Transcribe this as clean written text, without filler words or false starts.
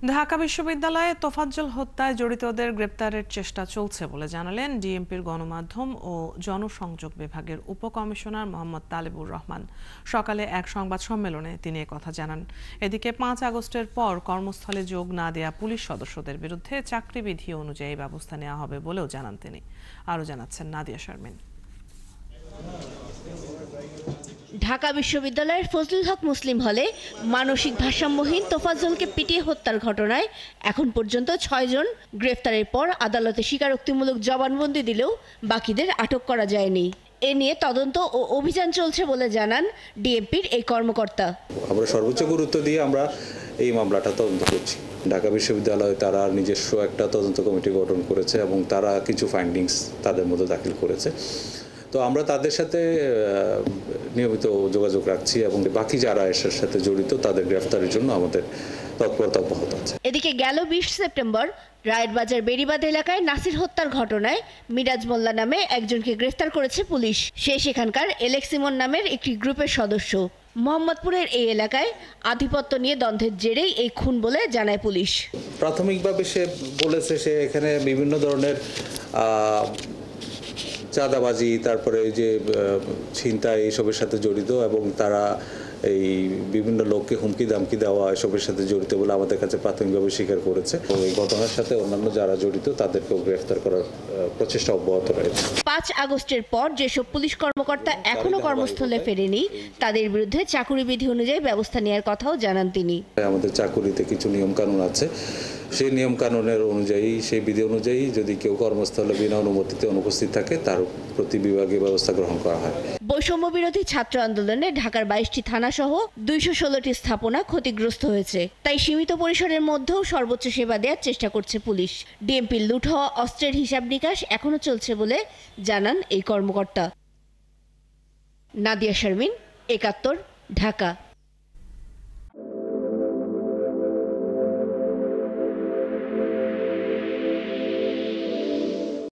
ঢাকা বিশ্ববিদ্যালয়ে তোফাজ্জল হত্যায় জড়িতদের গ্রেপ্তারের চেষ্টা চলছে বলে জানালেন ডিএমপির গণমাধ্যম ও জনসংযোগ বিভাগের উপকমিশনার মোহাম্মদ তালেবুর রহমান। সকালে এক সংবাদ সম্মেলনে তিনি একথা জানান। এদিকে ৫ আগস্টের পর কর্মস্থলে যোগ না দেয়া পুলিশ সদস্যদের বিরুদ্ধে চাকরিবিধি অনুযায়ী ব্যবস্থা নেওয়া হবে বলেও জানান তিনি। আরও জানাচ্ছেন নাদিয়া শারমিন। ঢাকা বিশ্ববিদ্যালয়ের ফজলুল হক মুসলিম হলে মানসিক ভারসাম্যহীন তোফাজ্জলকে পিটিয়ে হত্যার ঘটনায় এখন পর্যন্ত ৬ জন গ্রেফতারের পর আদালতে স্বীকারোক্তিমূলক জবানবন্দি দিলেও বাকিদের আটক করা যায়নি। এ নিয়ে তদন্ত ও অভিযান চলছে বলে জানান ডিএমপির এই কর্মকর্তা। আমরা সর্বোচ্চ গুরুত্ব দিয়ে আমরা এই মামলাটা তদন্ত করছি। ঢাকা বিশ্ববিদ্যালয়ে তারা নিজস্ব একটা তদন্ত কমিটি গঠন করেছে এবং তারা কিছু ফাইন্ডিংস তাদের মধ্যে দাখিল করেছে। তো আমরা তাদের সাথে নিয়মিত যোগাযোগ রাখছি এবং বাকি যারা এর সাথে জড়িত তাদের গ্রেফতারের জন্য আমাদের তৎপরতা অব্যাহত আছে। এদিকে গেল ২০ সেপ্টেম্বর রায়েরবাজার বেড়িবাঁধ এলাকায় নাসির হত্যার ঘটনায় মিরাজ মোল্লা নামে একজনকে গ্রেফতার করেছে পুলিশ। সে সেখানকার এলেক্সিমন নামের একটি গ্রুপের সদস্য। মোহাম্মদপুরের এই এলাকায় আধিপত্য নিয়ে দ্বন্দ্বের জেরেই এই খুন বলে জানায় পুলিশ। প্রাথমিকভাবে সে বলেছে সে এখানে বিভিন্ন ধরনের চাঁদাবাজি, তারপরে ওই যে ছিনতাই এইসবের সাথে জড়িত এবং তারা এই বিভিন্ন লোককে হুমকি দামকি দেওয়া এসবের সাথে জড়িত বলে আমাদের কাছে প্রাথমিকভাবে স্বীকার করেছে। এই ঘটনার সাথে অন্যান্য যারা জড়িত তাদেরকেও গ্রেফতার করার প্রচেষ্টা অব্যাহত রয়েছে। ৫ আগস্টের পর যেসব পুলিশ কর্মকর্তা এখনো কর্মস্থলে ফেরেনি তাদের বিরুদ্ধে চাকুরিবিধি অনুযায়ী ব্যবস্থা নেওয়ার কথাও জানান তিনি। আমাদের চাকুরিতে কিছু নিয়মকানুন আছে, সেই নিয়মকানুনের অনুযায়ী সেই বিধি অনুযায়ী যদি কেউ কর্মস্থলে বিনা অনুমতিতে অনুপস্থিত থাকে তার প্রতি বিভাগে ব্যবস্থা গ্রহণ করা হয়। বৈষম্য বিরোধী ছাত্র আন্দোলনে ঢাকার ২২টি থানা সহ ২১৬টি স্থাপনা ক্ষতিগ্রস্ত হয়েছে। তাই সীমিত পরিসরের মধ্যেও সর্বোচ্চ সেবা দেওয়ার চেষ্টা করছে পুলিশ। ডিএমপির লুট হওয়া অস্ত্রের হিসাব নিকাশ এখনো চলছে বলে জানান এই কর্মকর্তা। নাদিয়া শারমিন, ৭১, ঢাকা।